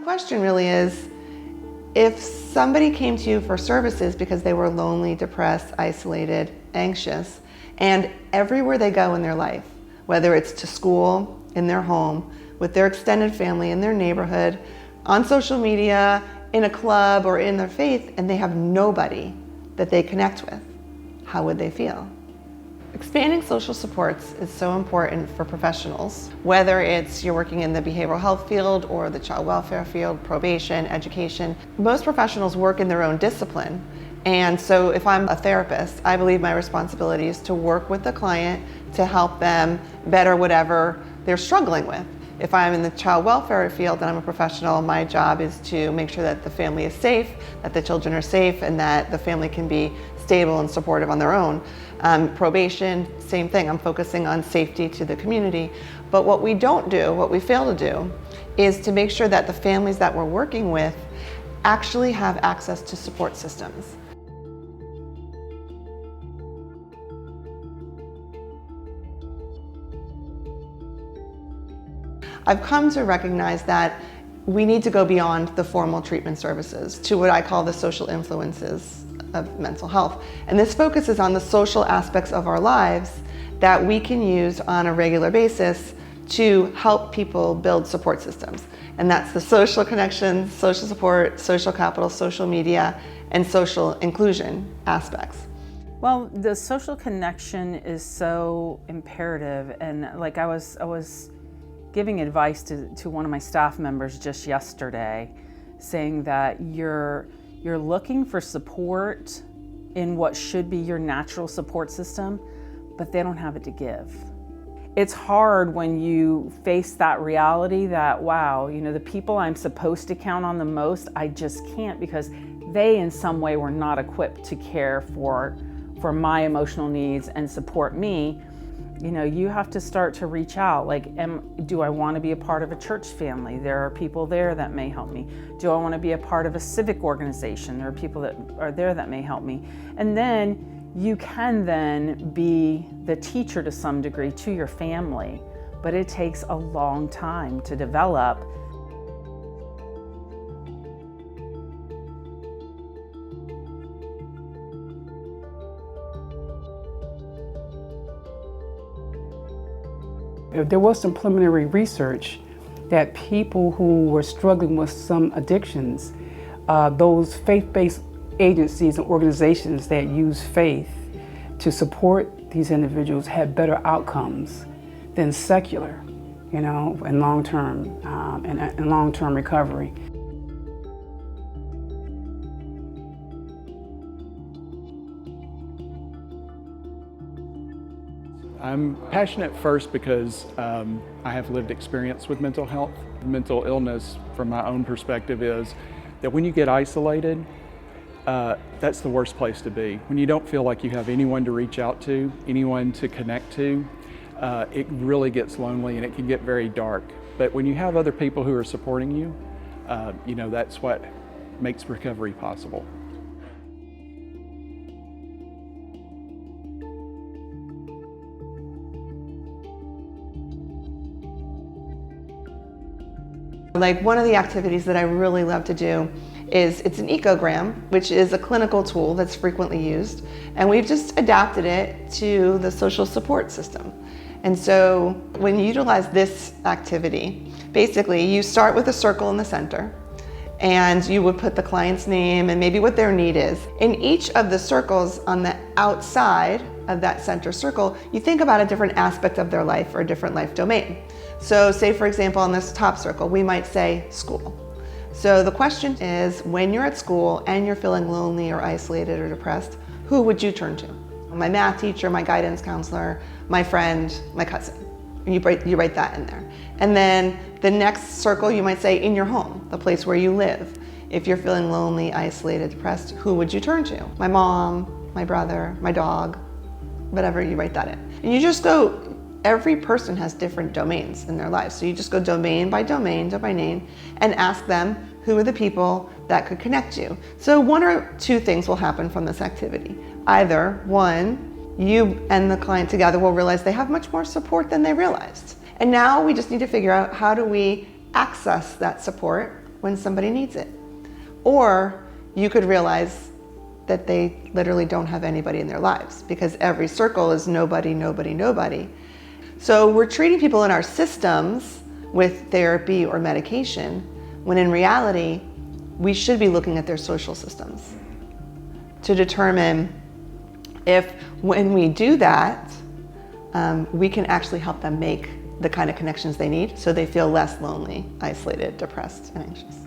question really is, if somebody came to you for services because they were lonely, depressed, isolated, anxious, and everywhere they go in their life, whether it's to school, in their home, with their extended family, in their neighborhood, on social media, in a club, or in their faith, and they have nobody that they connect with, how would they feel? Expanding social supports is so important for professionals, whether it's you're working in the behavioral health field or the child welfare field, probation, education. Most professionals work in their own discipline. And so if I'm a therapist, I believe my responsibility is to work with the client to help them better whatever they're struggling with. If I'm in the child welfare field and I'm a professional, my job is to make sure that the family is safe, that the children are safe, and that the family can be stable and supportive on their own. Probation, same thing. I'm focusing on safety to the community. But what we don't do, what we fail to do, is to make sure that the families that we're working with actually have access to support systems. I've come to recognize that we need to go beyond the formal treatment services to what I call the social influences of mental health. And this focuses on the social aspects of our lives that we can use on a regular basis to help people build support systems. And that's the social connections, social support, social capital, social media, and social inclusion aspects. Well, the social connection is so imperative, and like I was giving advice to one of my staff members just yesterday, saying that you're looking for support in what should be your natural support system, but they don't have it to give. It's hard when you face that reality that, wow, the people I'm supposed to count on the most, I just can't, because they in some way were not equipped to care for my emotional needs and support me. You have to start to reach out. Like, do I want to be a part of a church family? There are people there that may help me. Do I want to be a part of a civic organization? There are people that are there that may help me. And then you can then be the teacher to some degree to your family, but it takes a long time to develop. There was some preliminary research that people who were struggling with some addictions, those faith-based agencies and organizations that use faith to support these individuals had better outcomes than secular, and long-term recovery. I'm passionate first because I have lived experience with mental health. Mental illness, from my own perspective, is that when you get isolated, that's the worst place to be. When you don't feel like you have anyone to reach out to, anyone to connect to, it really gets lonely and it can get very dark. But when you have other people who are supporting you, that's what makes recovery possible. Like, one of the activities that I really love to do is, it's an ecogram, which is a clinical tool that's frequently used, and we've just adapted it to the social support system. And so when you utilize this activity, basically you start with a circle in the center, and you would put the client's name and maybe what their need is. In each of the circles on the outside of that center circle, you think about a different aspect of their life or a different life domain. So say, for example, on this top circle, we might say school. So the question is, when you're at school and you're feeling lonely or isolated or depressed, who would you turn to? My math teacher, my guidance counselor, my friend, my cousin. And you write that in there. And then the next circle, you might say in your home, the place where you live. If you're feeling lonely, isolated, depressed, who would you turn to? My mom, my brother, my dog, whatever, you write that in. And you just go, every person has different domains in their lives. So you just go domain by domain, domain, and ask them who are the people that could connect you. So one or two things will happen from this activity. Either one, you and the client together will realize they have much more support than they realized. And now we just need to figure out, how do we access that support when somebody needs it. Or you could realize that they literally don't have anybody in their lives because every circle is nobody, nobody, nobody. So we're treating people in our systems with therapy or medication, when in reality, we should be looking at their social systems to determine if, when we do that, we can actually help them make the kind of connections they need so they feel less lonely, isolated, depressed, and anxious.